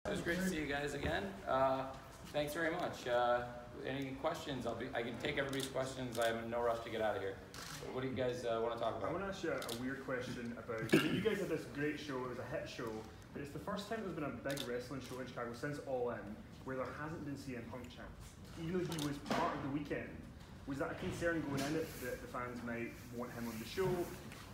It was great to see you guys again. Thanks very much. Any questions? I can take everybody's questions. I am in no rush to get out of here. But what do you guys want to talk about? I want to ask you a weird question about, you guys had this great show, it was a hit show, but it's the first time there's been a big wrestling show in Chicago since All In where there hasn't been CM Punk chants. Even though he was part of the weekend, was that a concern going in that the fans might want him on the show?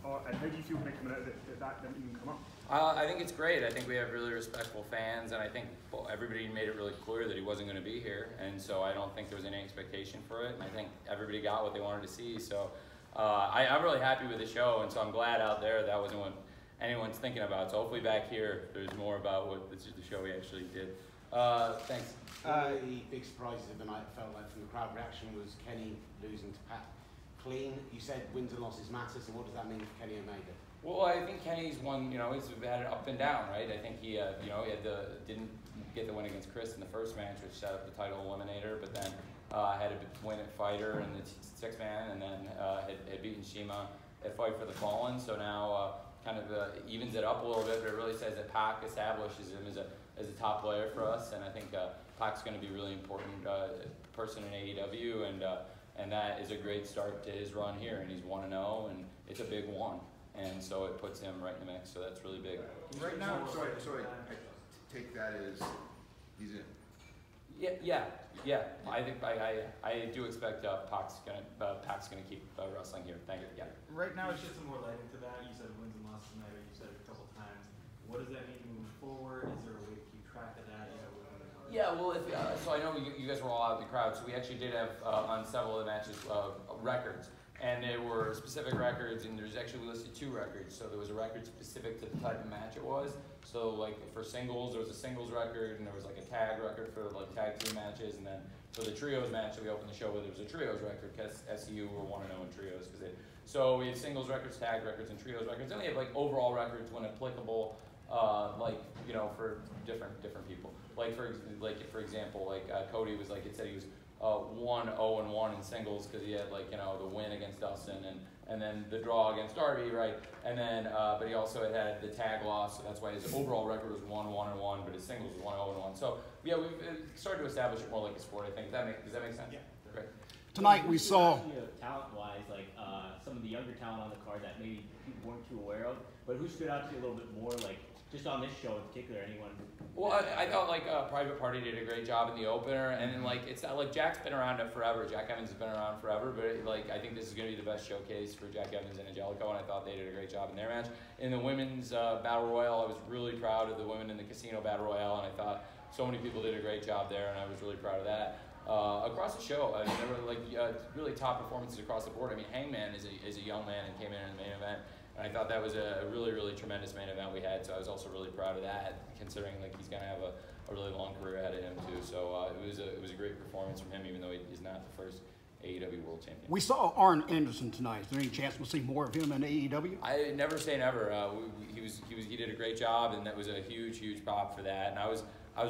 And how do you feel when coming out that didn't even come up? I think it's great. I think we have really respectful fans, and I think everybody made it really clear that he wasn't going to be here, and so I don't think there was any expectation for it, and I think everybody got what they wanted to see. So I'm really happy with the show, and so I'm glad out there that wasn't what anyone's thinking about. So hopefully back here, there's more about what the show we actually did. Thanks. One of the big surprises of the night, felt like, from the crowd reaction was Kenny losing to Pat clean. You said wins and losses matter, so what does that mean for Kenny Omega? Well, I think Kenny's won, he's had it up and down, right? I think he, didn't get the win against Chris in the first match, which set up the title eliminator, but then had a win at Fighter in the six-man, and then had beaten Shima at Fight for the Fallen. So now kind of evens it up a little bit, but it really says that Pac establishes him as a top player for us, and I think Pac's going to be a really important person in AEW, and that is a great start to his run here, and he's 1-0, and it's a big one. And so it puts him right in the mix, so that's really big. Right now, sorry, I take that as he's in. Yeah. I think I do expect Pac's gonna keep wrestling here. Thank you. Yeah. Right now, it's just some more light into that. You said wins and losses tonight, or you said it a couple times. What does that mean moving forward? Is there a way to keep track of that? Yeah, well, so I know you guys were all out in the crowd, so we actually did have on several of the matches records. And there were specific records, and there's actually listed 2 records. So there was a record specific to the type of match it was. So like for singles, there was a singles record, and there was like a tag record for like tag team matches, and then for the trios match that we opened the show with, there was a trios record because SCU were 1-0 in trios. So we have singles records, tag records, and trios records. And we have like overall records when applicable, for different people. Like for example, Cody was like, it said he was 1-0-1 in singles because he had the win against Dustin and then the draw against Darby, right? And then but he also had the tag loss, so that's why his overall record was 1-1-1, but his singles was 1-0-1. So yeah, we've started to establish it more like a sport. I think does that make sense? Yeah. Great. Tonight we saw talent-wise, some of the younger talent on the card that maybe people weren't too aware of, but who stood out to you a little bit more, just on this show in particular, anyone? Well, I thought Private Party did a great job in the opener, and then it's not like Jack's been around forever. Jack Evans has been around forever, but I think this is going to be the best showcase for Jack Evans and Angelico, and I thought they did a great job in their match. In the women's battle royal, I was really proud of the women in the casino battle royal, and I thought so many people did a great job there, and I was really proud of that. Across the show, there were really top performances across the board. I mean, Hangman is a young man and came in the main event. And I thought that was a really, really tremendous main event we had, so I was also really proud of that, considering he's going to have a really long career ahead of him too. So it was a great performance from him, even though he's not the first AEW World Champion. We saw Arn Anderson tonight. Is there any chance we'll see more of him in AEW? I never say never. He did a great job, and that was a huge pop for that. And I was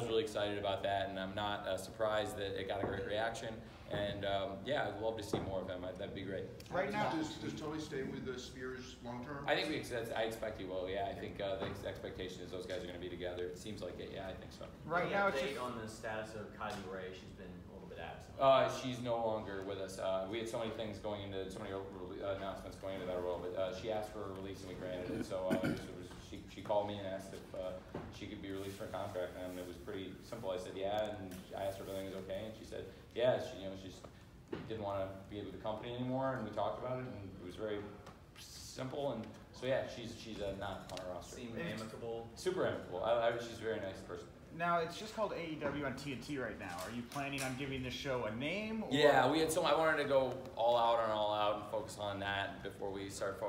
really excited about that, and I'm not surprised that it got a great reaction. And I'd love to see more of him. That'd be great. Right now, does Tony stay with the Spears long term? I think I expect he will. Yeah, I think the expectation is those guys are going to be together. It seems like it. Yeah, I think so. Right now, update on the status of Kylie Ray. She's been a little bit absent. She's no longer with us. We had so many things going into so many announcements going into that role, but she asked for a release and we granted it. So she called me and asked if she could be released for a contract, and it was pretty simple. I said yeah, and I asked her if everything was okay, and she said yeah. She just didn't want to be with the company anymore, and we talked about it, and it was very simple. And so yeah, she's not on our roster. Seemed amicable. Super amicable. She's a very nice person. Now, it's just called AEW on TNT right now. Are you planning on giving the show a name? Or? Yeah, I wanted to go all out on All Out and focus on that before we start.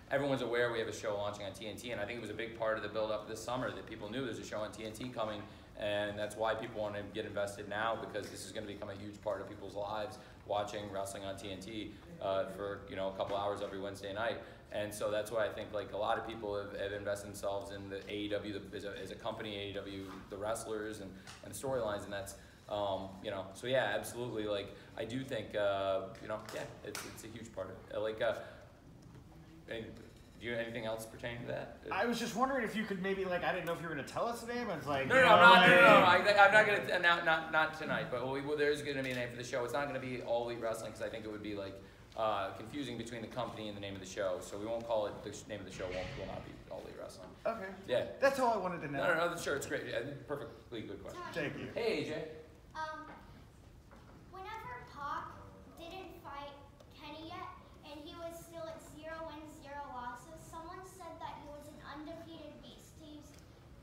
Everyone's aware we have a show launching on TNT, and I think it was a big part of the build-up this summer that people knew there's a show on TNT coming, and that's why people want to get invested now, because this is going to become a huge part of people's lives, watching wrestling on TNT for a couple hours every Wednesday night. And so that's why I think a lot of people have invested themselves in the AEW as a company, AEW, the wrestlers and the storylines, and that's so yeah, absolutely. I do think it's a huge part of it. Do you have anything else pertaining to that? I was just wondering if you could maybe, like, I didn't know if you were going to tell us the name. I was like, No, I'm not going to, not tonight, but there's going to be a name for the show. It's not going to be All Elite Wrestling, because I think it would be, like, confusing between the company and the name of the show. So we won't call it, the name of the show will not be All Elite Wrestling. Okay. Yeah. That's all I wanted to know. No, sure, it's great. Perfectly good question. Thank you. Hey, AJ. Whenever Pac didn't fight Kenny yet, and he was still at 0 wins, 0 losses, someone said that he was an undefeated beast.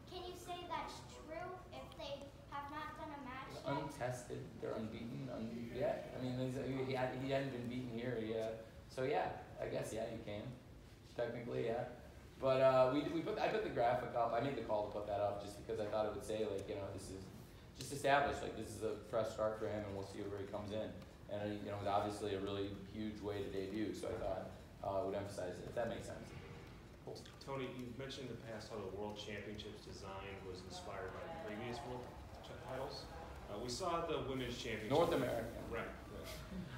Can you say that's true if they have not done a match yet? Untested, they're unbeaten. Yeah, I mean, he hadn't been beaten here. Yeah, so yeah, I guess you can. Technically, yeah. But I put the graphic up. I made the call to put that up just because I thought it would say, like, this is just established, like, this is a fresh start for him, and we'll see where he comes in. And it was obviously a really huge way to debut, so I thought I would emphasize it, if that makes sense. Cool. Tony, you've mentioned in the past how the World Championships design was inspired by the previous World titles. We saw the Women's Championship. North American. Right.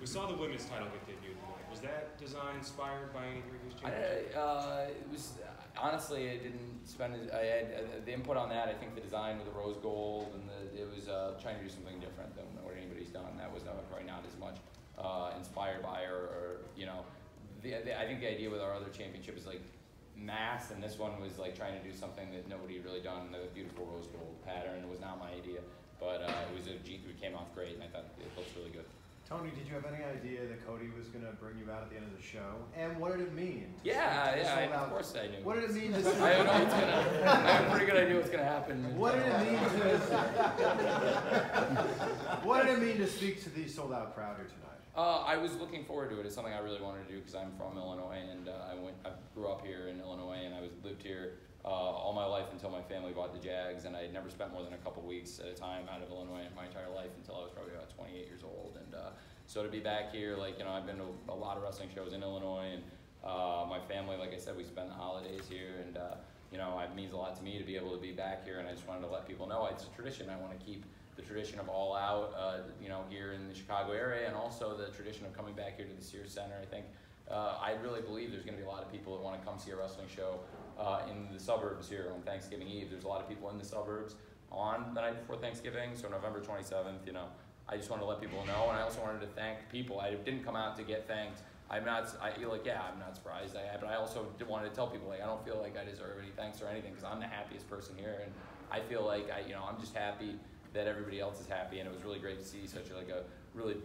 We saw the Women's title get debuted tonight. Was that design inspired by any previous championships? It was, honestly, I didn't spend, I had the input on that. I think the design with the rose gold, and it was trying to do something different than what anybody's done. That was probably not as much inspired by, or I think the idea with our other championship is like mass, and this one was like trying to do something that nobody had really done. The beautiful rose gold pattern. It was not my idea, but it came off great, and I thought it looks really good. Tony, did you have any idea that Cody was going to bring you out at the end of the show? And what did it mean? Of course I knew. What did it mean to I have a pretty good idea what's going to happen. What did it mean What did it mean to speak to the sold-out crowd here tonight? I was looking forward to it. It's something I really wanted to do because I'm from Illinois, and I grew up here in Illinois, and I lived here all my life until my family bought the Jags, and I had never spent more than a couple weeks at a time out of Illinois in my entire life until I was probably about 28 years old. And so to be back here, I've been to a lot of wrestling shows in Illinois, and my family, like I said, we spend the holidays here, and it means a lot to me to be able to be back here, and I just wanted to let people know it's a tradition. I want to keep the tradition of All Out, here in the Chicago area, and also the tradition of coming back here to the Sears Centre. I think I really believe there's going to be a lot of people that want to come see a wrestling show in the suburbs here on Thanksgiving Eve. There's a lot of people in the suburbs on the night before Thanksgiving, so November 27th, I just wanted to let people know, and I also wanted to thank people. I didn't come out to get thanked. I'm not surprised, but I also wanted to tell people, I don't feel like I deserve any thanks or anything, because I'm the happiest person here, and I feel like I'm just happy that everybody else is happy, and it was really great to see such a really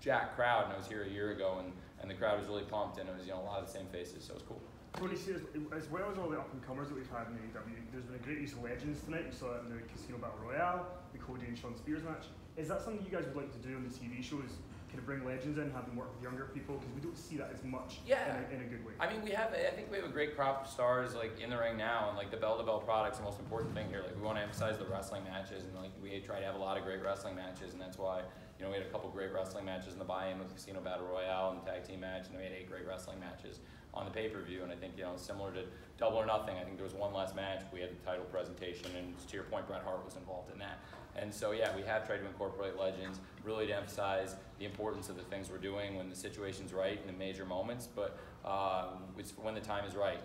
jacked crowd. And I was here a year ago, and the crowd was really pumped, and it was a lot of the same faces, so it was cool. Tony, as well as all the up-and-comers that we've had in AEW, there's been a great use of legends tonight. We saw it in the Casino Battle Royale, the Cody and Shawn Spears match. Is that something you guys would like to do on the TV shows? Kind of bring legends in, have them work with younger people, because we don't see that as much in a good way. I mean, I think we have a great crop of stars in the ring now, and the bell-to-bell product's the most important thing here. We want to emphasize the wrestling matches, and we try to have a lot of great wrestling matches, and that's why we had a couple great wrestling matches in the buy-in with the Casino Battle Royale and the tag team match, and we had 8 great wrestling matches on the pay-per-view. And I think similar to Double or Nothing, I think there was one last match. We had the title presentation, and to your point, Bret Hart was involved in that. And so, we have tried to incorporate legends, really to emphasize the importance of the things we're doing when the situation's right in the major moments, but it's when the time is right,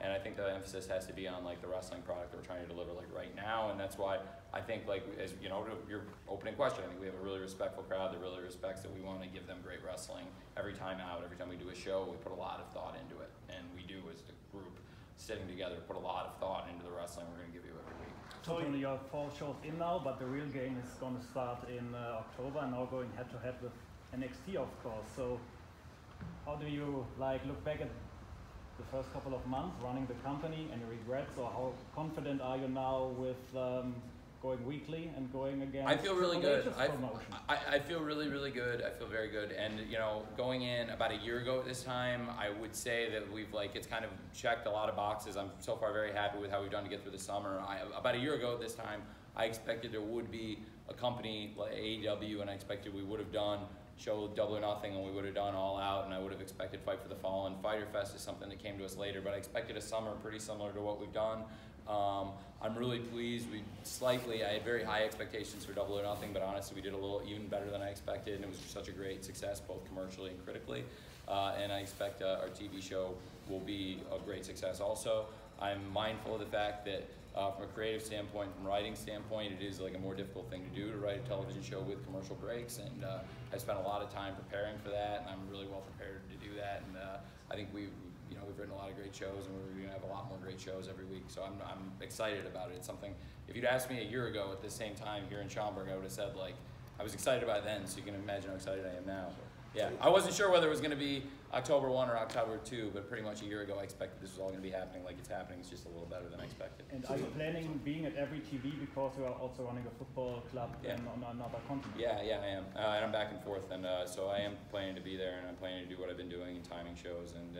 And I think the emphasis has to be on the wrestling product that we're trying to deliver right now, and that's why I think as to your opening question, I think we have a really respectful crowd that really respects that we want to give them great wrestling every time out. Every time we do a show, we put a lot of thought into it, and we do as a group sitting together put a lot of thought into the wrestling we're going to give you every week. So only your fall shows in now, but the real game is going to start in October, now going head-to-head with NXT, of course. So how do you look back at the first couple of months running the company? Any regrets, or how confident are you now with going weekly and going again? I feel really good. I feel really, really good. I feel very good. And going in about a year ago at this time, I would say that we've it's kind of checked a lot of boxes. I'm so far very happy with how we've done to get through the summer. About a year ago at this time, I expected there would be a company like AEW, and I expected we would have done show Double or Nothing, and we would have done All Out, and I would have expected Fight for the Fallen. Fighter Fest is something that came to us later, but I expected a summer pretty similar to what we've done. I'm really pleased. I had very high expectations for Double or Nothing, but honestly we did a little even better than I expected, and it was such a great success both commercially and critically. and I expect our TV show will be a great success also. I'm mindful of the fact that from a creative standpoint, from a writing standpoint, it is like a more difficult thing to do to write a television show with commercial breaks, and I spent a lot of time preparing for that, and I'm really well prepared to do that. And I think we've written a lot of great shows, and we're going to have a lot more great shows every week. So I'm excited about it. It's something. If you'd asked me a year ago at the same time here in Schaumburg, I would have said like I was excited about it then. So you can imagine how excited I am now. Yeah, I wasn't sure whether it was going to be October 1 or October 2, but pretty much a year ago I expected this was all going to be happening like it's happening. It's just a little better than I expected. And are you planning being at every TV because you are also running a football club on another continent? Yeah, I am. And I'm back and forth, and so I am planning to be there, and I'm planning to do what I've been doing in timing shows and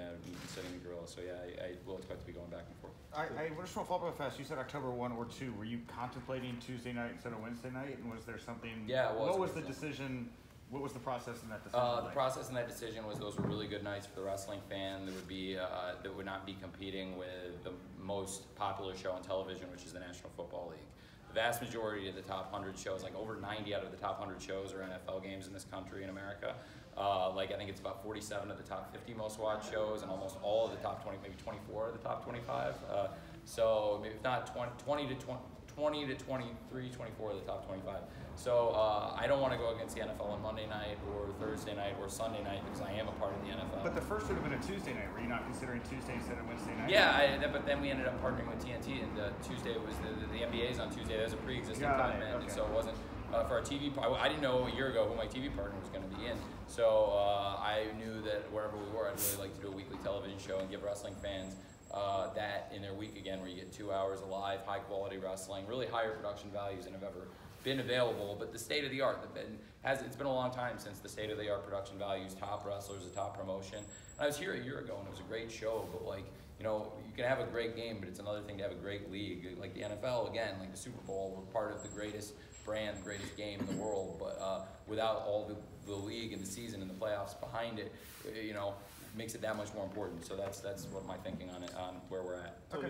sitting the gorilla. So yeah, I will expect to be going back and forth. I just want to follow up fast. You said October 1 or 2. Were you contemplating Tuesday night instead of Wednesday night? And was there something? Yeah, it was. What was the decision? What was the process in that decision? The process in that decision was those were really good nights for the wrestling fan. That would not be competing with the most popular show on television, which is the National Football League. The vast majority of the top 100 shows, like over 90 out of the top 100 shows, are NFL games in this country in America. I think it's about 47 of the top 50 most watched shows, and almost all of the top 20, maybe 24 of the top 25. So maybe if not 20 to 23, 24 of the top 25. So I don't want to go against the NFL on Monday night or Thursday night or Sunday night because I am a part of the NFL. But the first would have been a Tuesday night. Were you not considering Tuesday instead of Wednesday night? Yeah, but then we ended up partnering with TNT, and Tuesday was the NBA's on Tuesday. That was a pre-existing time, and so it wasn't for our TV. I didn't know a year ago who my TV partner was going to be in. So I knew that wherever we were, I'd really like to do a weekly television show and give wrestling fans that in their week again, where you get 2 hours of live, high-quality wrestling, really higher production values than have ever been available, but the state of the art. It's been a long time since the state of the art production values, top wrestlers, a top promotion. And I was here a year ago, and it was a great show. But you can have a great game, but it's another thing to have a great league. Like the NFL, again, like the Super Bowl, we're part of the greatest brand, the greatest game in the world. But without all the league and the season and the playoffs behind it, makes it that much more important. So that's what my thinking on where we're at. Tony,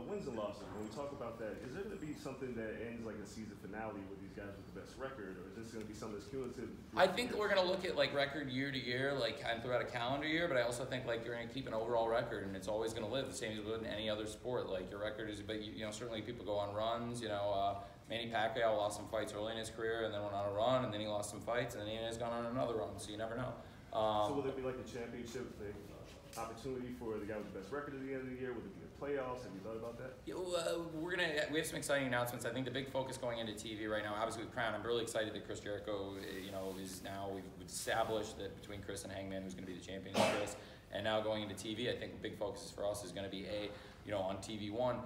wins and losses, when we talk about that, is there going to be something that ends like a season finale with these guys with the best record, or is this going to be something that's cumulative? I think we're going to look at like record year to year, like kind of throughout a calendar year, but I also think like you're going to keep an overall record, and it's always going to live the same as it would in any other sport. Like your record is, but certainly people go on runs. Manny Pacquiao lost some fights early in his career, and then went on a run, and then he lost some fights, and then he has gone on another run. So you never know. So will it be like a championship thing? Opportunity for the guy with the best record at the end of the year? Would it be the playoffs? Have you thought about that? Yeah, we have some exciting announcements. I think the big focus going into TV right now, obviously with Crown, I'm really excited that Chris Jericho, is now, we've established that between Chris and Hangman, who's going to be the champion of Chris, and now going into TV, I think the big focus for us is going to be on TV One.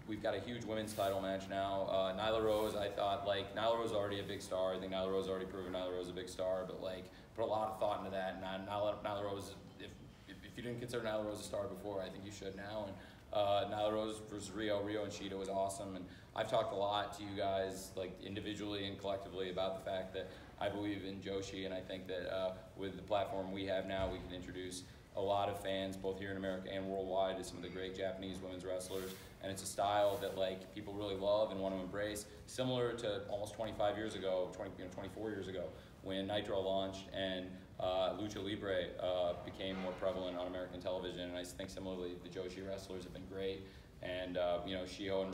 We've got a huge women's title match now. Nyla Rose, I thought, Nyla Rose is already a big star. I think Nyla Rose already proven Nyla Rose is a big star, but put a lot of thought into that. And Nyla Rose, if you didn't consider Nyla Rose a star before, I think you should now. And Nyla Rose versus Rio and Shida was awesome. And I've talked a lot to you guys, individually and collectively, about the fact that I believe in Joshi, and I think that with the platform we have now, we can introduce a lot of fans, both here in America and worldwide, to some of the great Japanese women's wrestlers. And it's a style that people really love and want to embrace, similar to almost 25 years ago, 24 years ago, when Nitro launched and Lucha Libre became more prevalent on American television. And I think similarly, the Joshi wrestlers have been great. And Shida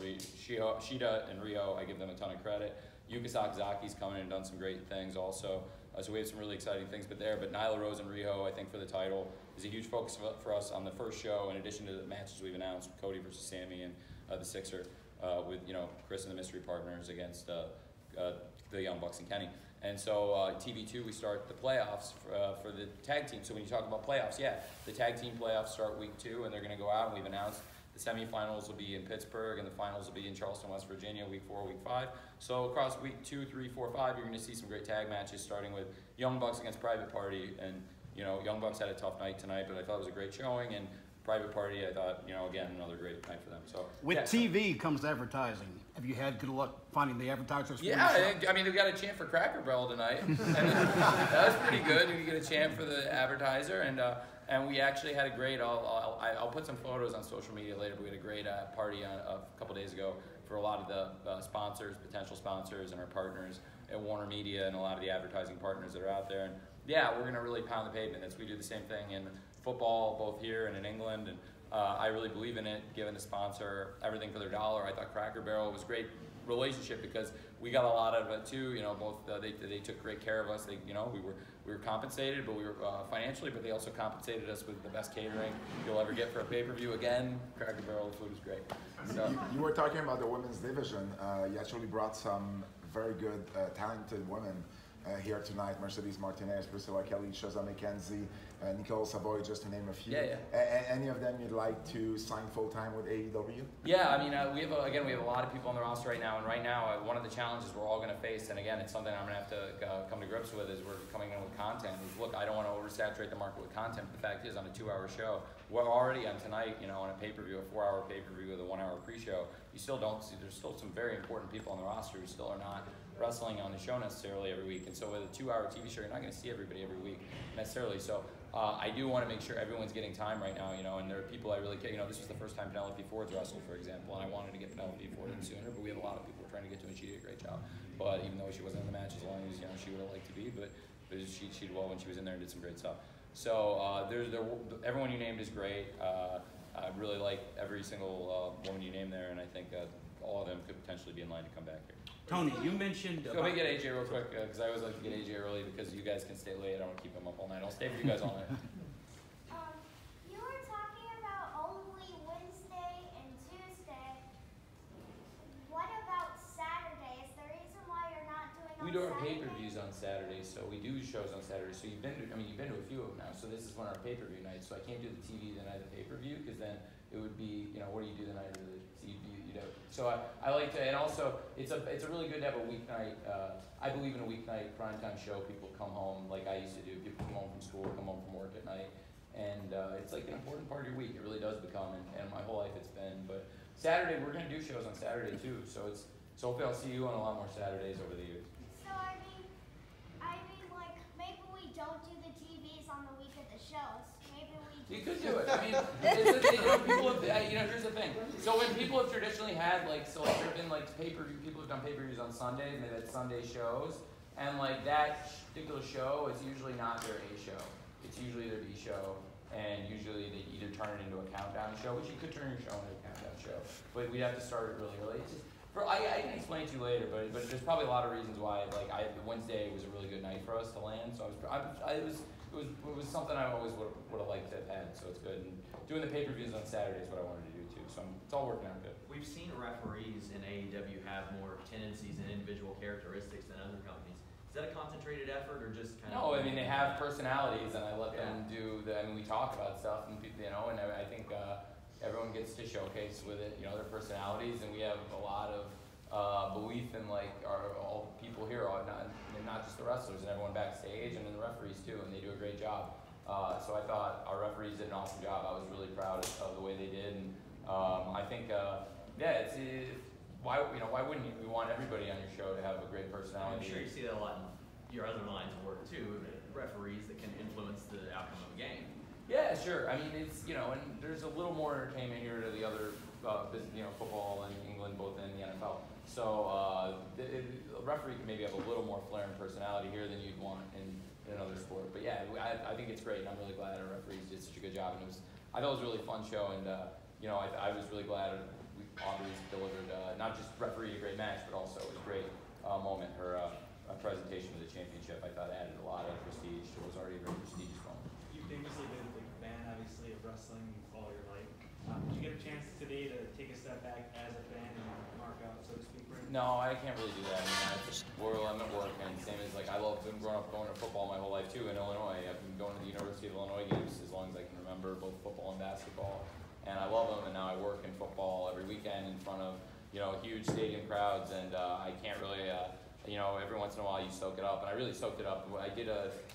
and Rio, I give them a ton of credit. Yuka Sakazaki's come in and done some great things also. So we have some really exciting things. But Nyla Rose and Rio, I think, for the title is a huge focus for us on the first show, in addition to the matches we've announced, Cody versus Sammy and the Sixer, with Chris and the Mystery Partners against the Young Bucks and Kenny. And so TV2, we start the playoffs for the tag team. So when you talk about playoffs, the tag team playoffs start week 2, and they're going to go out, and we've announced the semifinals will be in Pittsburgh, and the finals will be in Charleston, West Virginia, week 4, week 5. So across week 2, 3, 4, 5, you're going to see some great tag matches, starting with Young Bucks against Private Party. And Young Bucks had a tough night tonight, but I thought it was a great showing. And Private Party, I thought, again, another great night for them. So with TV comes advertising. Have you had good luck finding the advertisers? Yeah, I mean, we got a chant for Cracker Barrel tonight. And that was pretty good. We get a chant for the advertiser, and we actually had a great. I'll put some photos on social media later. But we had a great party a couple days ago for a lot of the sponsors, potential sponsors, and our partners at Warner Media, and a lot of the advertising partners that are out there. And Yeah, we're going to really pound the pavement. We do the same thing in football, both here and in England. And I really believe in it, giving the sponsor everything for their dollar. I thought Cracker Barrel was a great relationship because we got a lot of it too. Both they took great care of us. We were compensated, but we were financially, but they also compensated us with the best catering you'll ever get for a pay-per-view. Again, Cracker Barrel, the food was great. So, you were talking about the women's division. You actually brought some very good, talented women here tonight. Mercedes Martinez, Priscilla Kelly, Shaza McKenzie, Nicole Savoy, just to name a few. Any of them you'd like to sign full-time with AEW? Yeah, I mean, we have a lot of people on the roster right now, and right now, one of the challenges we're all going to face, and again, it's something I'm going to have to come to grips with, is we're coming in with content. Look, I don't want to oversaturate the market with content, but the fact is, on a 2-hour show, we're already on tonight, on a pay-per-view, a 4-hour pay-per-view with a 1-hour pre-show. You still don't see, there's still some very important people on the roster who still are not wrestling on the show necessarily every week, and so with a 2-hour TV show, you're not going to see everybody every week necessarily. So I do want to make sure everyone's getting time right now, and there are people I really care. This was the first time Penelope Ford's wrestled, for example, and I wanted to get Penelope Ford in sooner, but we have a lot of people trying to get to her, and she did a great job. But even though she wasn't in the match as long as she would have liked to be, but she did well when she was in there and did some great stuff. So everyone you named is great. I really like every single woman you named there, and I think all of them could potentially be in line to come back here. Tony, you mentioned. Let me get AJ real quick, because I always like to get AJ early because you guys can stay late. I don't want to keep him up all night. I'll stay for you guys all night. You were talking about only Wednesday and Tuesday. What about Saturday? Is the reason why you're not doing on We do our Saturday? pay-per-views on Saturdays, so we do shows on Saturdays. So you've been to a few of them now. So this is one of our pay-per-view nights. So I can't do the TV the night of the pay-per-view because then it would be, what do you do the night of the TV? So I like to, and also it's a really good to have a weeknight. I believe in a weeknight primetime show. People come home like I used to do. People come home from school, come home from work at night, and it's like an important part of your week. It really does become, and my whole life it's been. But Saturday we're gonna do shows on Saturday too. So hopefully I'll see you on a lot more Saturdays over the years. So I mean, like maybe we don't do the TVs on the week of the shows. Maybe we. You could do it. I mean, it's the thing, people have, here's the thing. So when people have traditionally had, there have been, pay-per-view, people have done pay-per-views on Sunday, and they've had Sunday shows, and, that particular show is usually not their A show. It's usually their B show, and usually they either turn it into a countdown show, which you could turn your show into a countdown show, but we'd have to start it really early. It's just, I can explain to you later, but there's probably a lot of reasons why, Wednesday was a really good night for us to land, so it was something I always would have liked to have had, so it's good. And doing the pay-per-views on Saturday is what I wanted to do too, so it's all working out good. We've seen referees in AEW have more tendencies and individual characteristics than other companies. Is that a concentrated effort or just kind of? No, I mean they have personalities, and I let them do. We talk about stuff, and and I think everyone gets to showcase with it, their personalities, and we have a lot of belief in all the people here, not just the wrestlers, and everyone backstage, and then the referees too, and they do a great job. So I thought our referees did an awesome job. I was really proud of the way they did, and I think why wouldn't you? We want everybody on your show to have a great personality. I'm sure you see that a lot in your other lines of work too. Referees that can influence the outcome of a game. Yeah, sure. I mean, it's and there's a little more entertainment here to the other football in England, both in the NFL. So a referee can maybe have a little more flair and personality here than you'd want in another sport. But yeah, I think it's great, and I'm really glad our referees did such a good job. And I thought it was a really fun show, and I was really glad Aubrey's delivered not just referee a great match, but also it was a great moment. Her presentation of the championship, I thought, added a lot of prestige to what was already a very prestigious moment. You've famously been a big fan, obviously, of wrestling all your life. Did you get a chance today to take a step back as a fan and mark out, so to speak, for him? No, I can't really do that. I mean, I'm at work, and same as I love growing up going to football my whole life too in Illinois. I've been going to the University of Illinois games as long as I can remember, both football and basketball, and I love them. And now I work in football every weekend in front of huge stadium crowds, and I can't really. Every once in a while you soak it up, and I really soaked it up. I did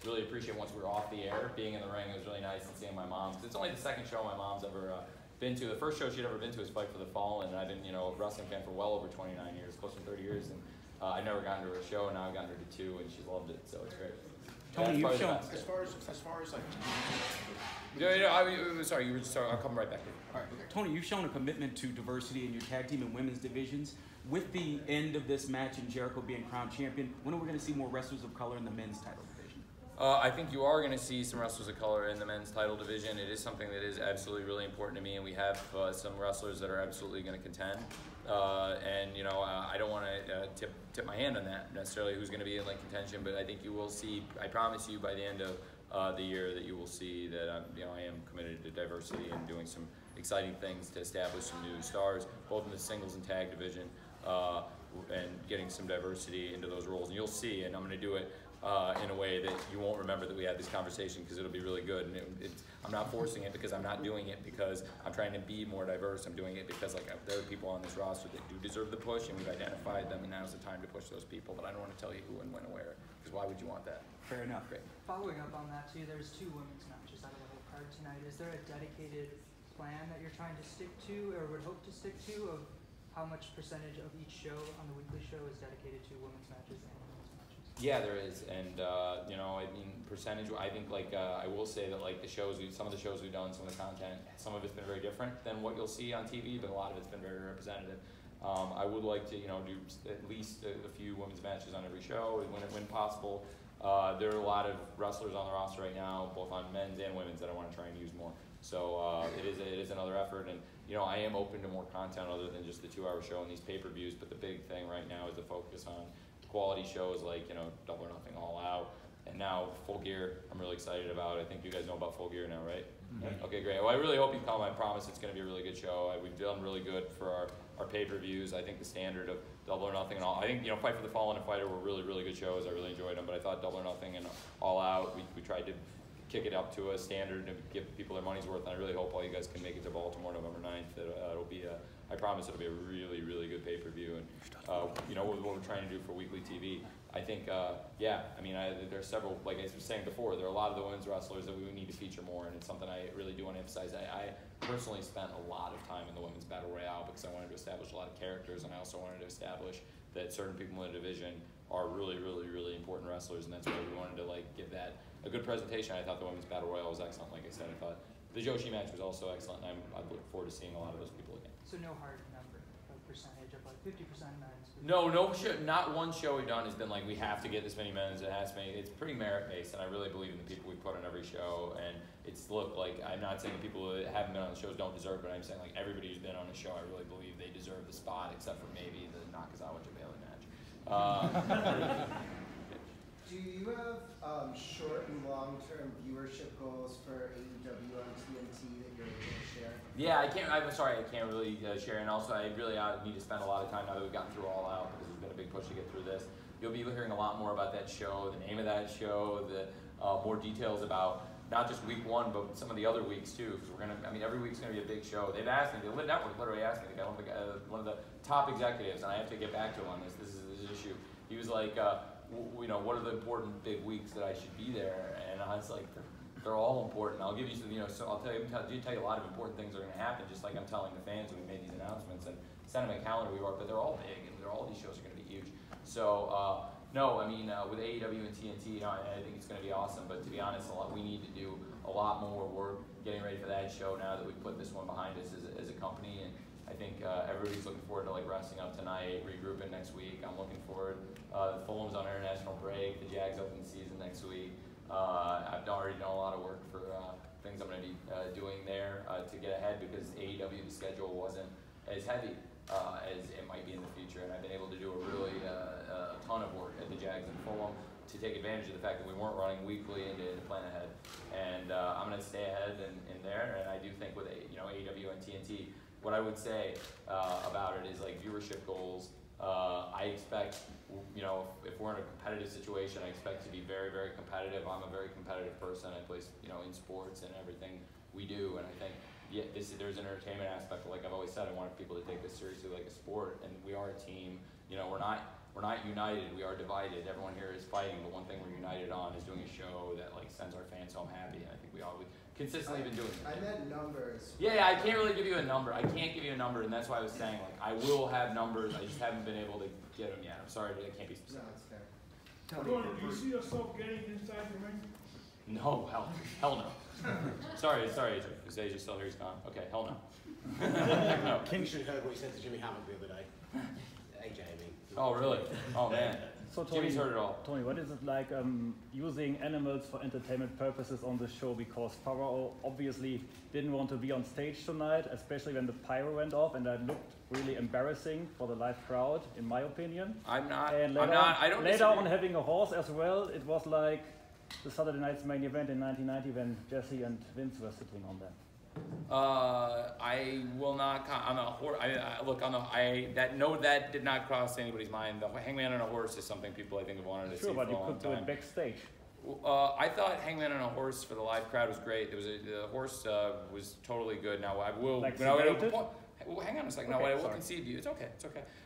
really appreciate once we were off the air, being in the ring. It was really nice and seeing my mom, because it's only the second show my mom's ever been to. The first show she'd ever been to was Fight for the Fallen, and I've been a wrestling fan for well over 29 years, close to 30 years, and I've never gotten to her show, and now I've gotten her to 2, and she's loved it, so it's great. Tony, you've shown. As far as sorry, you were just. I'll come right back to you. All right, Tony, you've shown a commitment to diversity in your tag team and women's divisions. With the end of this match and Jericho being crowned champion, when are we going to see more wrestlers of color in the men's title division? I think you are going to see some wrestlers of color in the men's title division. It is something that is absolutely really important to me, and we have some wrestlers that are absolutely going to contend. And you know, I don't want to tip my hand on that necessarily who's going to be in like contention, but I think you will see. I promise you by the end of the year that you will see that I am committed to diversity and doing some exciting things to establish some new stars, both in the singles and tag division, and getting some diversity into those roles. And you'll see, and I'm going to do it in a way that you won't remember that we had this conversation because it'll be really good. And I'm not forcing it because I'm not doing it because I'm trying to be more diverse. I'm doing it because like there are people on this roster that do deserve the push, and we've identified them, and now's the time to push those people. But I don't want to tell you who and when and where, because why would you want that? Fair enough. Great. Following up on that too, there's 2 women's matches out of the whole card tonight. Is there a dedicated plan that you're trying to stick to or would hope to stick to of how much percentage of each show on the weekly show is dedicated to women's matches and men's matches? Yeah, there is, and you know, I mean, percentage. I think like I will say that like some of the shows we've done, some of the content, some of it's been very different than what you'll see on TV, but a lot of it's been very representative. I would like to, you know, do at least a few women's matches on every show when possible. There are a lot of wrestlers on the roster right now, both on men's and women's, that I want to try and use more. So it is another effort, and you know, I am open to more content other than just the 2-hour show and these pay-per-views. But the big thing right now is the focus on quality shows like, you know, Double or Nothing, All Out, and now Full Gear. I'm really excited about. I think you guys know about Full Gear now, right? Mm-hmm. Okay, great. Well, I really hope you come. I promise it's going to be a really good show. We've done really good for our pay-per-views. I think the standard of Double or Nothing and All. I think, you know, Fight for the Fallen and Fighter were really, really good shows. I really enjoyed them. But I thought Double or Nothing and All Out, we tried to kick it up to a standard and give people their money's worth. And I really hope all you guys can make it to Baltimore November 9th. It'll be I promise it'll be a really, really good pay-per-view. And you know what we're trying to do for weekly TV. I think, yeah, I mean, there are several, like I was saying before, there are a lot of the women's wrestlers that we need to feature more, and it's something I really do want to emphasize. I personally spent a lot of time in the women's battle royale because I wanted to establish a lot of characters, and I also wanted to establish that certain people in the division are really, really, really important wrestlers, and that's why we wanted to like give that a good presentation. I thought the women's battle royale was excellent. Like I said, I thought the Joshi match was also excellent, and I look forward to seeing a lot of those people again. So no hard number of percentage of like 50% men's? No show, not one show we've done has been like we have to get this many men's. It has to be. It's pretty merit based, and I really believe in the people we put on every show. And it's like I'm not saying the people who haven't been on the shows don't deserve it. I'm saying like everybody who's been on the show, I really believe they deserve the spot, except for maybe the Nakazawa Jabali match. Do you have short and long-term viewership goals for AEW on TNT that you're able to share? Yeah, I'm sorry, I can't really share. And also, I really need to spend a lot of time now that we've gotten through All Out, because there's been a big push to get through this. You'll be hearing a lot more about that show, the name of that show, the more details about not just week 1, but some of the other weeks too. Because every week's gonna be a big show. They've asked me, the network literally asked me, one of the top executives, and I have to get back to him on this. This is his issue. He was like, you know, what are the important big weeks that I should be there? And I was like, they're all important. I'll give you some, you know, so I'll tell you a lot of important things are going to happen, just like I'm telling the fans when we made these announcements and send them a calendar we work, but they're all big and all these shows are going to be huge. So, no, I mean, with AEW and TNT, you know, I think it's going to be awesome, but to be honest, we need to do a lot more work getting ready for that show now that we've put this one behind us as a company. And I think everybody's looking forward to like resting up tonight, regrouping next week. I'm looking forward. Fulham's on international break. The Jags open the season next week. I've already done a lot of work for things I'm going to be doing there to get ahead, because AEW, the schedule wasn't as heavy as it might be in the future, and I've been able to do a really a ton of work at the Jags and Fulham to take advantage of the fact that we weren't running weekly and to plan ahead. And I'm going to stay ahead in there, and I do think with AEW and TNT, what I would say about it is like viewership goals. I expect, you know, if we're in a competitive situation, I expect to be very, very competitive. I'm a very competitive person. I play, you know, in sports and everything we do, and I think there's an entertainment aspect. Like I've always said, I want people to take this seriously like a sport, and we are a team. You know, we're not united. We are divided. Everyone here is fighting, but one thing we're united on is doing a show that like sends our fans home happy. And I think we consistently been doing it. I meant numbers. Yeah, I can't really give you a number. I can't give you a number, and that's why I was saying like I will have numbers. I just haven't been able to get them yet. I'm sorry, I can't be specific. No, it's fair. Tony, do you see yourself getting inside the ring? No, hell no. sorry, AJ. Is AJ still here? He's gone. Okay, hell no. No. You should have heard what he said to Jimmy Havoc the other day. AJ, I mean. Oh, really? Oh, man. So Tony, Jimmy's heard it all. Tony, what is it like using animals for entertainment purposes on the show? Because Pharaoh obviously didn't want to be on stage tonight, especially when the pyro went off, and that looked really embarrassing for the live crowd, in my opinion. I don't Later on, having a horse as well, it was like the Saturday Night's main event in 1990 when Jesse and Vince were sitting on them. I will not. I'm a horse. Look, that did not cross anybody's mind. The hangman on a horse is something people I think have wanted to see for a long time. Sure, but you could do it backstage. I thought hangman on a horse for the live crowd was great. The horse was totally good. Now I will. Hang on a second. Okay, what I will concede to you, it's okay.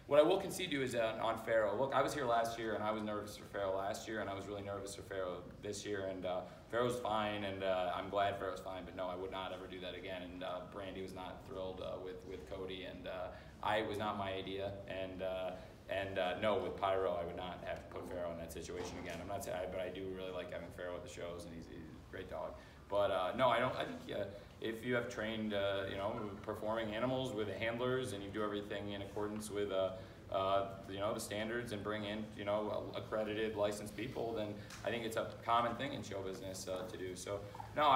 What I will concede to you is on Pharaoh. Look, I was here last year, and I was nervous for Pharaoh last year, and I was really nervous for Pharaoh this year, and Pharaoh's fine, and I'm glad Pharaoh's fine, but no, I would not ever do that again, and Brandy was not thrilled with Cody, and it was not my idea, and no, with Pyro, I would not have to put Pharaoh in that situation again. I'm not saying, but I do really like having Pharaoh at the shows, and he's a great dog. But no, I don't. I think if you have trained, performing animals with handlers, and you do everything in accordance with, the standards, and bring in, accredited, licensed people, then I think it's a common thing in show business to do. So no,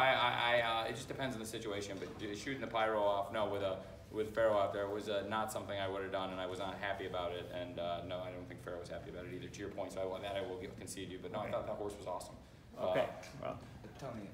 it just depends on the situation. But shooting the pyro off, no, with Pharaoh out there was not something I would have done, and I was not happy about it. And no, I don't think Pharaoh was happy about it either. To your point, so I will concede you. But no, I thought that horse was awesome. Okay. Well. Tony.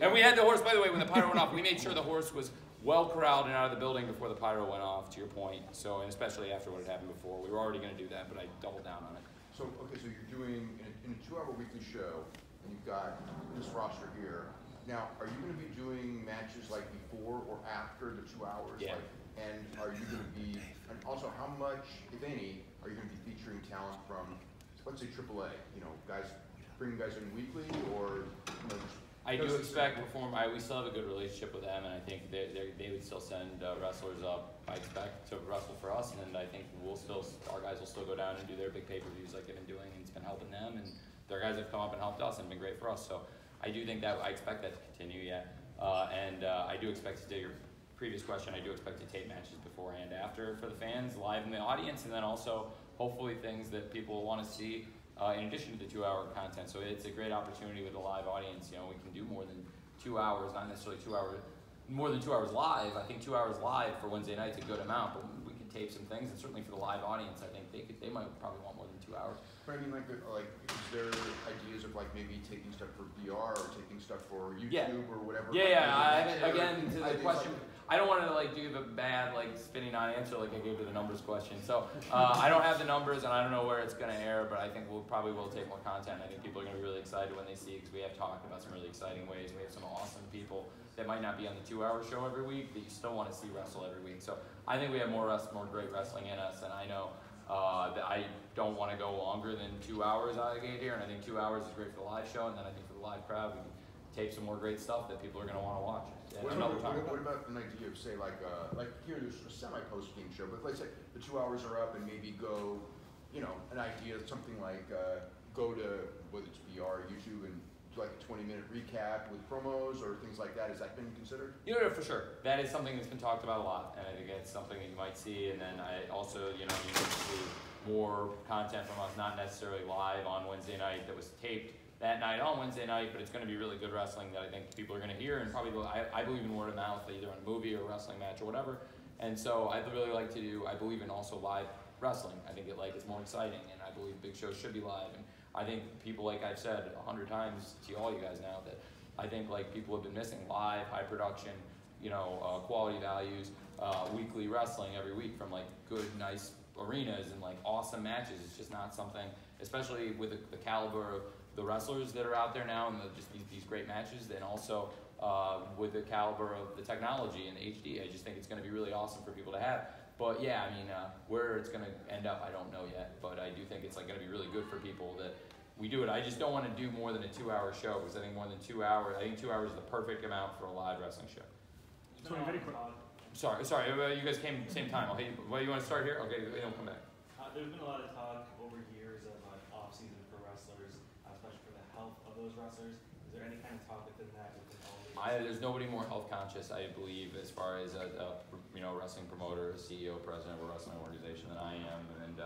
And we had the horse, by the way, when the pyro went off, we made sure the horse was well corralled and out of the building before the pyro went off, to your point. So, and especially after what had happened before. We were already going to do that, but I doubled down on it. So, okay, so you're doing, in a 2-hour weekly show, and you've got this roster here. Now, are you going to be doing matches like before or after the 2 hours? Yeah. And are you going to be, and also how much, if any, are you going to be featuring talent from, let's say, AAA? Guys, bring guys in weekly, or I do expect we still have a good relationship with them, and I think they would still send wrestlers up. I expect to wrestle for us, and I think our guys will still go down and do their big pay-per-views like they've been doing, and it's been helping them, and their guys have come up and helped us and been great for us. So I do think I expect that to continue, yeah. And I do expect to your previous question. I do expect to tape matches before and after for the fans, live in the audience, and then also hopefully things that people want to see. In addition to the 2-hour content, so it's a great opportunity with a live audience. We can do more than 2 hours, not necessarily more than 2 hours live. I think 2 hours live for Wednesday night's a good amount, but we can tape some things, and certainly for the live audience, I think they might probably want more than 2 hours. But I mean, is there ideas of taking taking stuff for VR or taking stuff for YouTube or whatever? Again, to the question, I don't want to do the bad spinning on answer like I gave to the numbers question. So I don't have the numbers, and I don't know where it's going to air, but I think we'll probably take more content. I think people are going to be really excited when they see it, because we have talked about some really exciting ways. We have some awesome people that might not be on the 2-hour show every week that you still want to see wrestle every week. So I think we have more great wrestling in us, and I know that I don't want to go longer than 2 hours out of the gate here, and I think 2 hours is great for the live show, and then I think for the live crowd, we can tape some more great stuff that people are going to want to watch. What about an idea of, say, here there's a semi-post-game show, but let's say the 2 hours are up and maybe go, an idea, something like go to, whether it's VR, YouTube, and do a 20-minute recap with promos or things like that. Has that been considered? For sure. That is something that's been talked about a lot, and I think it's something that you might see. And then I also, you can see more content from us, not necessarily live on Wednesday night that was taped that night on Wednesday night, but it's going to be really good wrestling that I think people are going to hear, and probably I believe in word of mouth, either in a movie or a wrestling match or whatever. And so I'd really like to do. I believe in also live wrestling. I think it's more exciting, and I believe big shows should be live. And I think people, like I've said 100 times to all you guys now, that I think people have been missing live, high production, quality values, weekly wrestling every week from good, nice arenas and awesome matches. It's just not something, especially with the caliber of the wrestlers that are out there now, and just these great matches, and also with the caliber of the technology and the HD. I just think it's going to be really awesome for people to have. But yeah, I mean, where it's going to end up, I don't know yet. But I do think it's going to be really good for people that we do it. I just don't want to do more than a 2-hour show, because I think more than 2 hours, I think 2 hours is the perfect amount for a live wrestling show. Very quick. Sorry, you guys came at the same time. Okay, you want to start here? Okay, then we'll come back. There's been a lot of talk over years of off-season for wrestlers, especially for the health of those wrestlers. Is there any kind of talk within that within all the There's nobody more health conscious, I believe, as far as a wrestling promoter, CEO, president of a wrestling organization than I am, and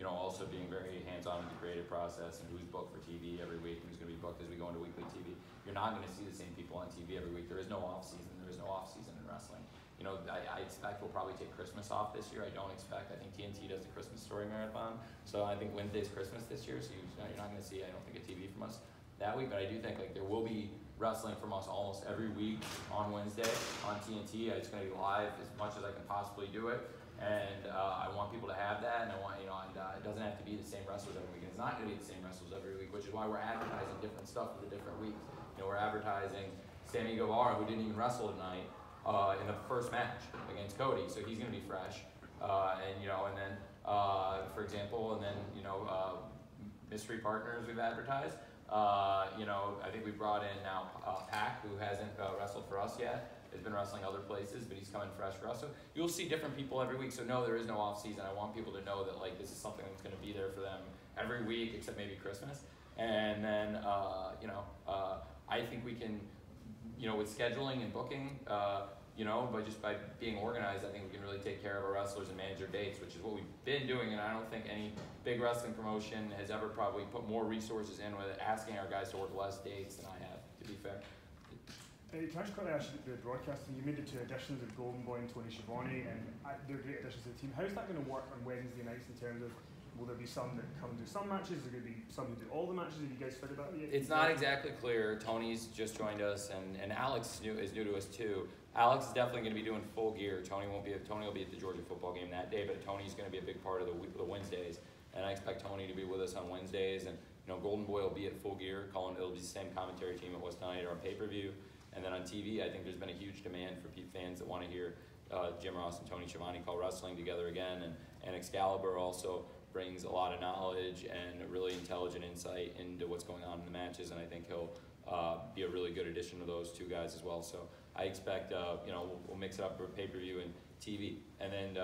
also being very hands-on in the creative process and who's booked for TV every week and who's going to be booked as we go into weekly TV. You're not going to see the same people on TV every week. There is no off season. There is no off season in wrestling. I expect we'll probably take Christmas off this year. I don't expect. I think TNT does the Christmas Story Marathon, so I think Wednesday's Christmas this year. So you're not going to see, I don't think, a TV from us that week. But I do think there will be wrestling from us almost every week on Wednesday on TNT. It's going to be live as much as I can possibly do it, and I want people to have that. And I want it doesn't have to be the same wrestlers every week. It's not going to be the same wrestlers every week, which is why we're advertising different stuff for the different weeks. We're advertising Sammy Guevara, who didn't even wrestle tonight, in the first match against Cody, so he's going to be fresh. And then for example, mystery partners we've advertised. I think we brought in now Pac, who hasn't wrestled for us yet. Has been wrestling other places, but he's coming fresh for us. So you'll see different people every week. So no, there is no off season. I want people to know that this is something that's going to be there for them every week, except maybe Christmas. And then I think we can, with scheduling and booking, by being organized, I think we can really take care of our wrestlers and manage their dates, which is what we've been doing. And I don't think any big wrestling promotion has ever probably put more resources in with asking our guys to work less dates than I have, to be fair. Can I just quickly ask you the broadcasting? You made the 2 additions of Golden Boy and Tony Schiavone, and they're great additions to the team. How's that going to work on Wednesday nights in terms of, will there be some that come and do some matches? Is there going to be some who do all the matches? Have you guys figured that out yet? It's not exactly clear. Tony's just joined us, and Alex is new to us too. Alex is definitely going to be doing full gear. Tony will be at the Georgia football game that day, but Tony's going to be a big part of the Wednesdays, and I expect Tony to be with us on Wednesdays. And Golden Boy will be at full gear. It'll be the same commentary team it was tonight or on pay-per-view. And then on TV, I think there's been a huge demand for fans that want to hear Jim Ross and Tony Schiavone call wrestling together again. And Excalibur also brings a lot of knowledge and a really intelligent insight into what's going on in the matches. And I think he'll be a really good addition to those 2 guys as well. So I expect, we'll mix it up for pay-per-view and TV. And then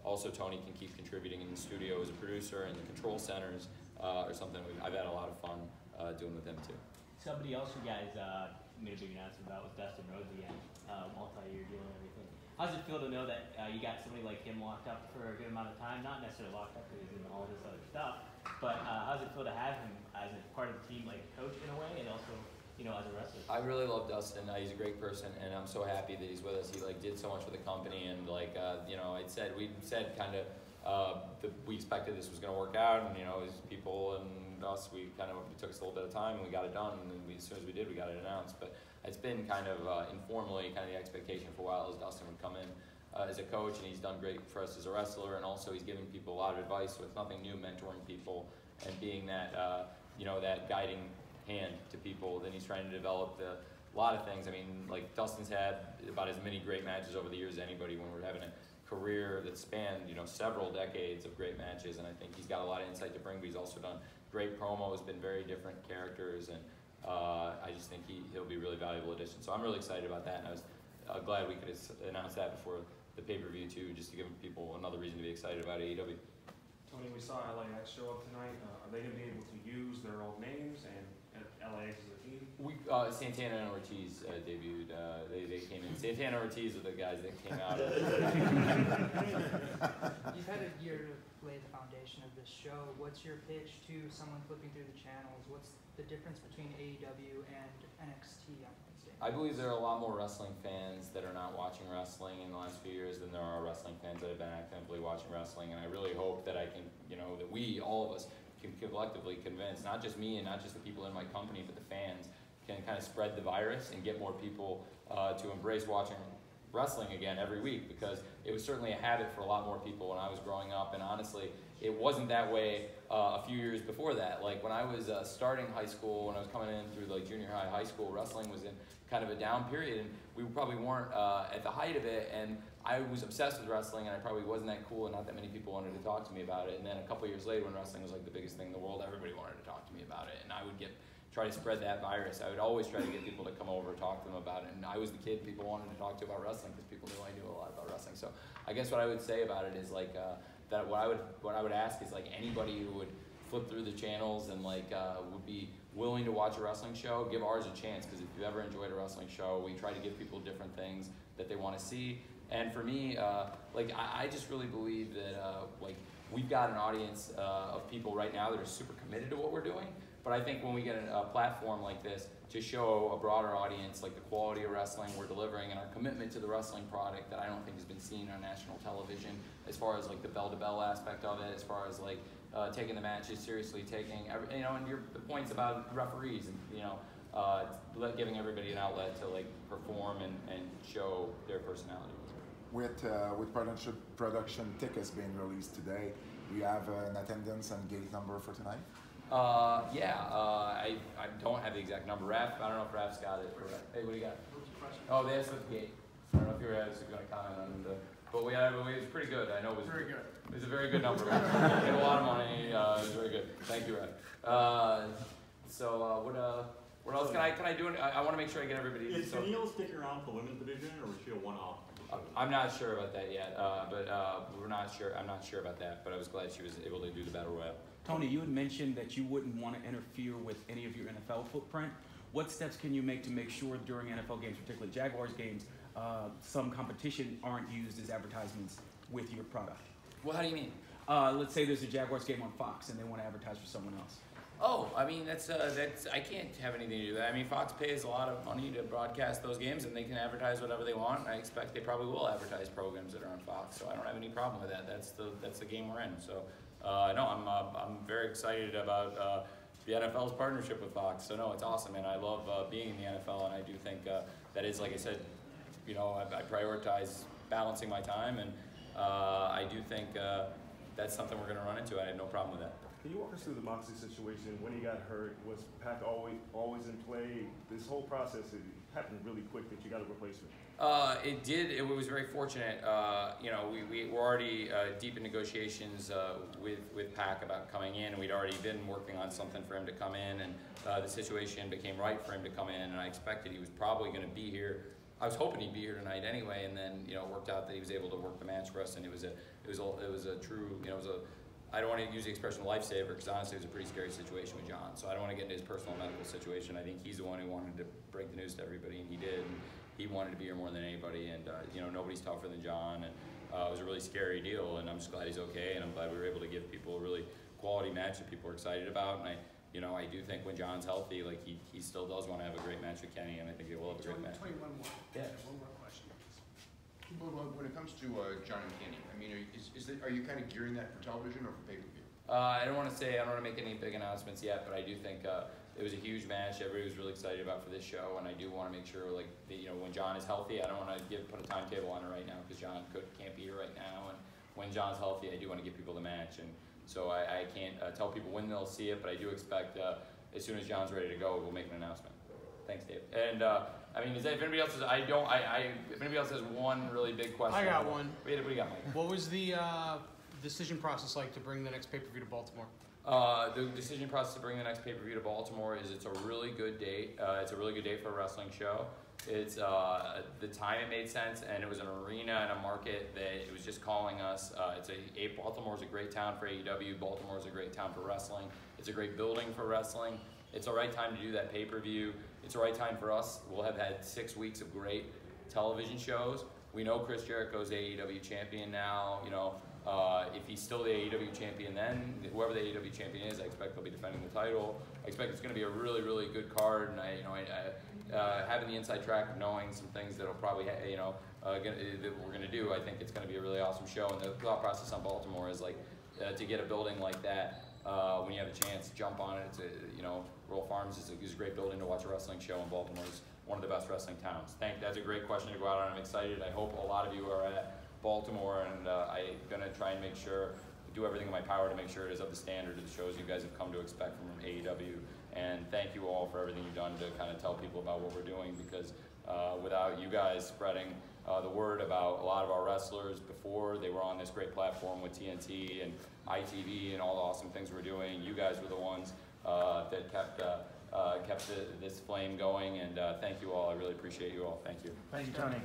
also Tony can keep contributing in the studio as a producer in the control centers or something. I've had a lot of fun doing with him too. Somebody else you guys made a big announcement about was Dustin Rhodes again, multi-year deal and everything. How does it feel to know that you got somebody like him locked up for a good amount of time? Not necessarily locked up because he's in all this other stuff, but how does it feel to have him as a part of the team, like a coach in a way, and also as a wrestler? I really love Dustin. He's a great person, and I'm so happy that he's with us. He did so much for the company, and we said kind of we expected this was going to work out, and as people and us, it took us a little bit of time, and we got it done, and then as soon as we did, we got it announced. But it's been kind of informally kind of the expectation for a while as Dustin would come in as a coach, and he's done great for us as a wrestler, and also he's giving people a lot of advice, so it's nothing new, mentoring people and being that that guiding hand to people. Then he's trying to develop a lot of things. I mean, Dustin's had about as many great matches over the years as anybody when we're having a career that spanned several decades of great matches, and I think he's got a lot of insight to bring, but he's also done great promos, been very different characters, and I just think he'll be a really valuable addition. So I'm really excited about that, and I was glad we could announce that before the pay-per-view too, just to give people another reason to be excited about AEW. Tony, we saw LAX show up tonight. Are they going to be able to use their old names and LAX as a team? Santana and Ortiz debuted. They came in. Santana and Ortiz are the guys that came out. You've had a year to lay the foundation of this show. What's your pitch to someone flipping through the channels? What's the difference between AEW and NXT on Wednesday? I believe there are a lot more wrestling fans that are not watching wrestling in the last few years than there are wrestling fans that have been actively watching wrestling. And I really hope that I can, that we, all of us, can collectively convince, not just me and not just the people in my company, but the fans, can kind of spread the virus and get more people to embrace watching wrestling again every week, because it was certainly a habit for a lot more people when I was growing up, and honestly, it wasn't that way a few years before that. When I was starting high school, when I was coming in through junior high school, wrestling was in kind of a down period, and we probably weren't at the height of it, and I was obsessed with wrestling, and I probably wasn't that cool, and not that many people wanted to talk to me about it. And then a couple years later, when wrestling was the biggest thing in the world, everybody wanted to talk to me about it, and I would try to spread that virus. I would always try to get people to come over and talk to them about it, and I was the kid people wanted to talk to about wrestling because people knew I knew a lot about wrestling. So I guess what I would say about it is that what I would ask is anybody who would flip through the channels and like would be willing to watch a wrestling show, give ours a chance, because if you ever enjoyed a wrestling show, we try to give people different things that they want to see. And for me, I just really believe that like we've got an audience of people right now that are super committed to what we're doing. But I think when we get a platform like this to show a broader audience like the quality of wrestling we're delivering and our commitment to the wrestling product that I don't think has been seen on national television, as far as like the bell-to-bell aspect of it, as far as like taking the matches seriously, taking every, and the points about referees and giving everybody an outlet to like perform and show their personality. With production tickets being released today, do you have an attendance and gate number for tonight? I don't have the exact number. Raph, I don't know if Raph's got it. Hey, what do you got? Oh, that's with the gate. I don't know if you guys are going to comment on the, but it was pretty good. I know it was very good. It was a very good number. We had a lot of money. It was very good. Thank you, Raph. What else can I do? I want to make sure I get everybody. Is Tennille sticking around for the women's division, or was she a one-off? I'm not sure about that yet, we're not sure. I'm not sure about that, but I was glad she was able to do the battle royale. Tony, you had mentioned that you wouldn't want to interfere with any of your NFL footprint. What steps can you make to make sure during NFL games, particularly Jaguars games, some competition aren't used as advertisements with your product? Well, how do you mean? Let's say there's a Jaguars game on Fox and they want to advertise for someone else. Oh, I mean, that's I can't have anything to do with that. I mean, Fox pays a lot of money to broadcast those games, and they can advertise whatever they want. I expect they probably will advertise programs that are on Fox, so I don't have any problem with that. That's the game we're in. So, no, I'm very excited about the NFL's partnership with Fox. So no, it's awesome, and I love being in the NFL, and I do think that is, like I said, I prioritize balancing my time, and I do think that's something we're going to run into. I had no problem with that. Can you walk us through the Moxley situation? When he got hurt, was Pac always in play? This whole process, it happened really quick that you got a replacement. It did. It was very fortunate. We were already deep in negotiations with Pac about coming in, and we'd already been working on something for him to come in, and the situation became right for him to come in, and I expected he was probably going to be here. I was hoping he'd be here tonight anyway, and then it worked out that he was able to work the match for us, and it was a true, I don't want to use the expression lifesaver, because honestly it was a pretty scary situation with John, so I don't want to get into his personal medical situation. I think he's the one who wanted to break the news to everybody, and he did. And he wanted to be here more than anybody, and nobody's tougher than John, and it was a really scary deal, and I'm just glad he's okay, and I'm glad we were able to give people a really quality match that people are excited about, and I do think when John's healthy, like he still does want to have a great match with Kenny, and I think they will have a great match. Tony, one more. Yeah. One more question. When it comes to John and Kenny, I mean, are you kind of gearing that for television or for pay-per-view? I don't want to make any big announcements yet, but I do think it was a huge match. Everybody was really excited about for this show, and I do want to make sure, when John is healthy, I don't want to put a timetable on it right now, because John can't be here right now. And when John's healthy, I do want to give people the match, and so I can't tell people when they'll see it, but I do expect as soon as John's ready to go, we'll make an announcement. Thanks, Dave. And if anybody else if anybody else has one really big question, I got one. What do you got, Mike? What was the decision process like to bring the next pay-per-view to Baltimore? The decision process to bring the next pay-per-view to Baltimore is it's a really good date. It's a really good date for a wrestling show. It's the time it made sense, and it was an arena and a market that it was just calling us. Baltimore's a great town for AEW. Baltimore's a great town for wrestling. It's a great building for wrestling. It's the right time to do that pay-per-view. It's the right time for us. We'll have had 6 weeks of great television shows. We know Chris Jericho's AEW champion now. If he's still the AEW champion, then whoever the AEW champion is, I expect they'll be defending the title. I expect it's going to be a really, really good card, and having the inside track of knowing some things that'll probably, that we're going to do, I think it's going to be a really awesome show. And the thought process on Baltimore is to get a building like that, when you have a chance, jump on it. Royal Farms is a great building to watch a wrestling show, and Baltimore is one of the best wrestling towns. That's a great question to go out on. I'm excited. I hope a lot of you are at Baltimore, and I'm going to try and do everything in my power to make sure it is of the standard of the shows you guys have come to expect from AEW. And thank you all for everything you've done to kind of tell people about what we're doing, because without you guys spreading the word about a lot of our wrestlers before they were on this great platform with TNT and ITV and all the awesome things we're doing, you guys were the ones that kept this flame going, and thank you all. I really appreciate you all. Thank you. Thank you, Tony.